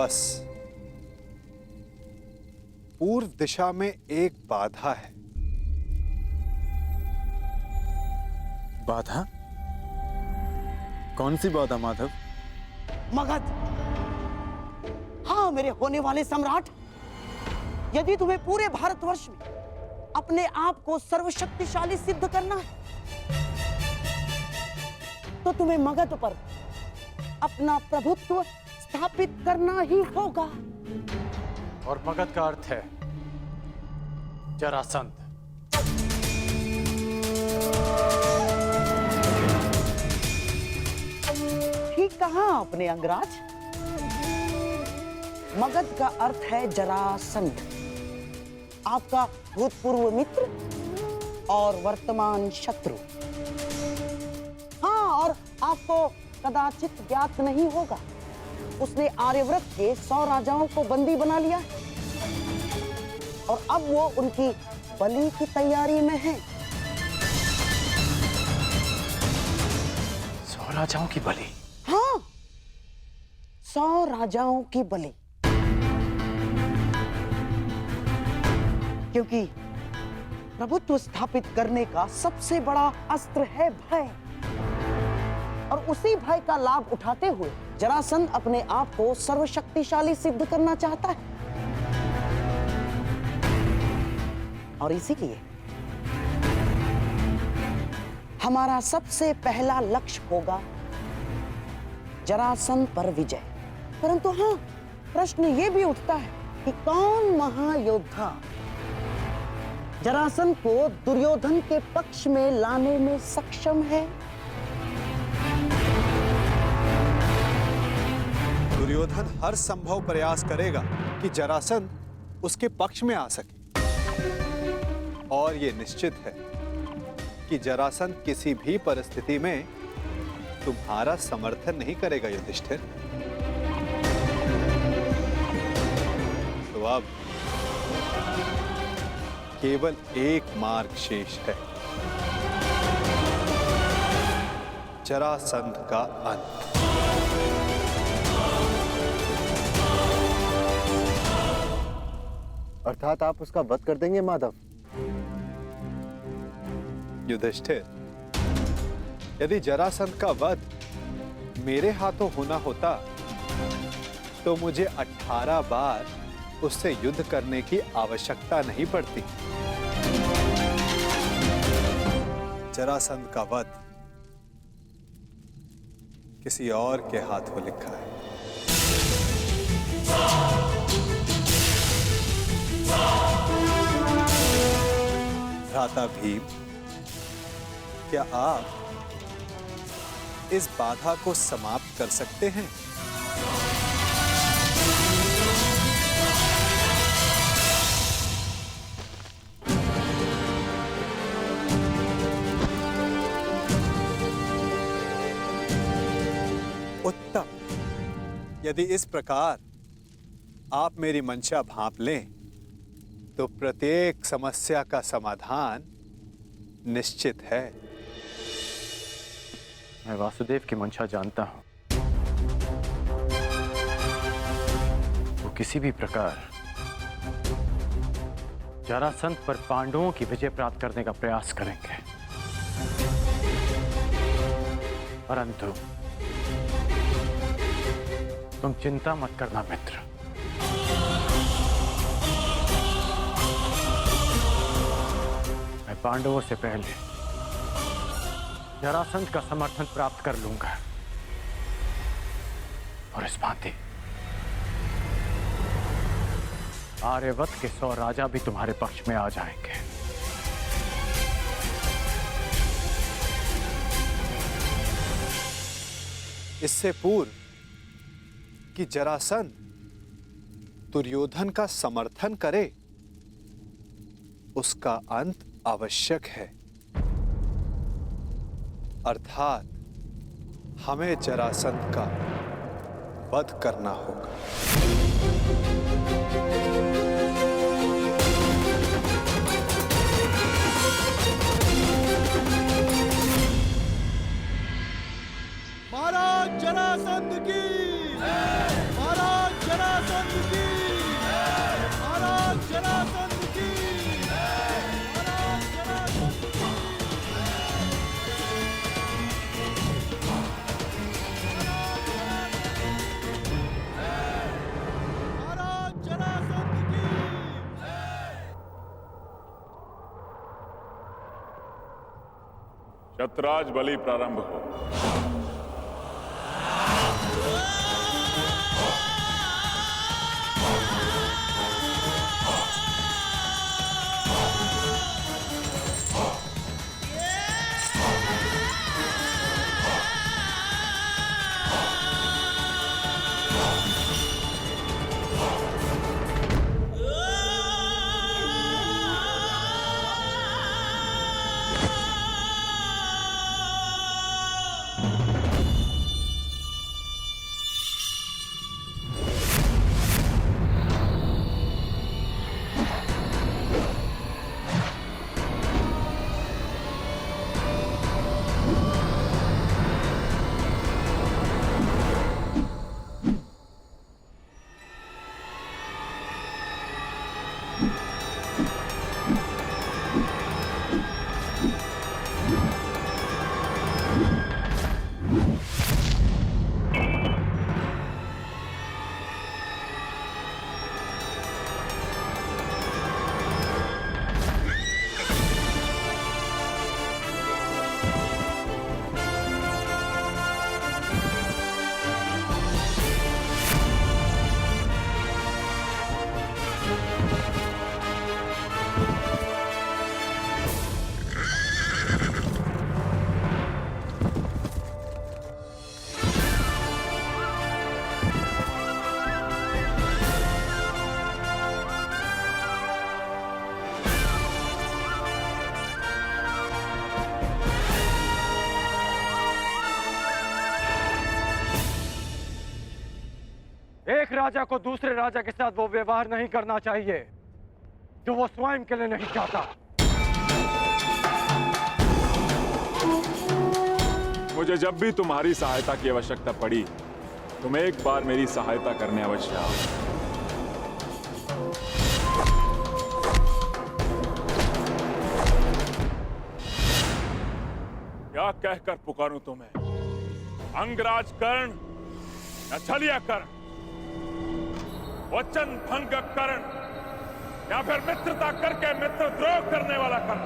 बस पूर्व दिशा में एक बाधा है। बाधा? कौन सी बाधा माधव? मगध। हाँ मेरे होने वाले सम्राट, यदि तुम्हें पूरे भारतवर्ष में अपने आप को सर्वशक्तिशाली सिद्ध करना है तो तुम्हें मगध पर अपना प्रभुत्व स्थापित करना ही होगा। और मगध का अर्थ है जरासंध। ठीक कहा आपने अंगराज। मगध का अर्थ है जरासंध, आपका भूतपूर्व मित्र और वर्तमान शत्रु। हाँ, और आपको कदाचित ज्ञात नहीं होगा, उसने आर्यव्रत के 100 राजाओं को बंदी बना लिया है और अब वो उनकी बलि की तैयारी में है। 100 राजाओं की बलि? हाँ, 100 राजाओं की बलि। क्योंकि प्रभुत्व स्थापित करने का सबसे बड़ा अस्त्र है भय, और उसी भय का लाभ उठाते हुए जरासंध अपने आप को सर्वशक्तिशाली सिद्ध करना चाहता है। और इसीलिए हमारा सबसे पहला लक्ष्य होगा जरासंध पर विजय। परंतु हाँ, प्रश्न ये भी उठता है कि कौन महायोद्धा जरासंध को दुर्योधन के पक्ष में लाने में सक्षम है। दुर्योधन हर संभव प्रयास करेगा कि जरासंध उसके पक्ष में आ सके, और यह निश्चित है कि जरासंध किसी भी परिस्थिति में तुम्हारा समर्थन नहीं करेगा युधिष्ठिर। तो अब केवल एक मार्ग शेष है, जरासंध का अंत। अर्थात आप उसका वध कर देंगे माधव? युधिष्ठिर, यदि जरासंध का वध मेरे हाथों होना होता तो मुझे 18 बार उससे युद्ध करने की आवश्यकता नहीं पड़ती। जरासंध का वध किसी और के हाथों लिखा है। भ्राता भीम, क्या आप इस बाधा को समाप्त कर सकते हैं? उत्तम। यदि इस प्रकार आप मेरी मंशा भांप लें तो प्रत्येक समस्या का समाधान निश्चित है। मैं वासुदेव की मंशा जानता हूं। वो किसी भी प्रकार जरासंध पर पांडवों की विजय प्राप्त करने का प्रयास करेंगे, परंतु तुम चिंता मत करना मित्र। मैं पांडवों से पहले जरासंध का समर्थन प्राप्त कर लूंगा, और इस भांति आर्यवत के 100 राजा भी तुम्हारे पक्ष में आ जाएंगे। इससे पूर्व कि जरासंध दुर्योधन का समर्थन करे, उसका अंत आवश्यक है। अर्थात हमें जरासंध का वध करना होगा। महाराज जरासंध की, महाराज जरासंध छत्राज बलि प्रारंभ हो। एक राजा को दूसरे राजा के साथ वो व्यवहार नहीं करना चाहिए जो वो स्वयं के लिए नहीं चाहता। मुझे जब भी तुम्हारी सहायता की आवश्यकता पड़ी, तुम एक बार मेरी सहायता करने अवश्य आओ। क्या कहकर पुकारूं तुम्हें? अंगराज कर्ण या छलिया कर्ण? वचन भंग कर्ण या फिर मित्रता करके मित्रद्रोह करने वाला कर्ण?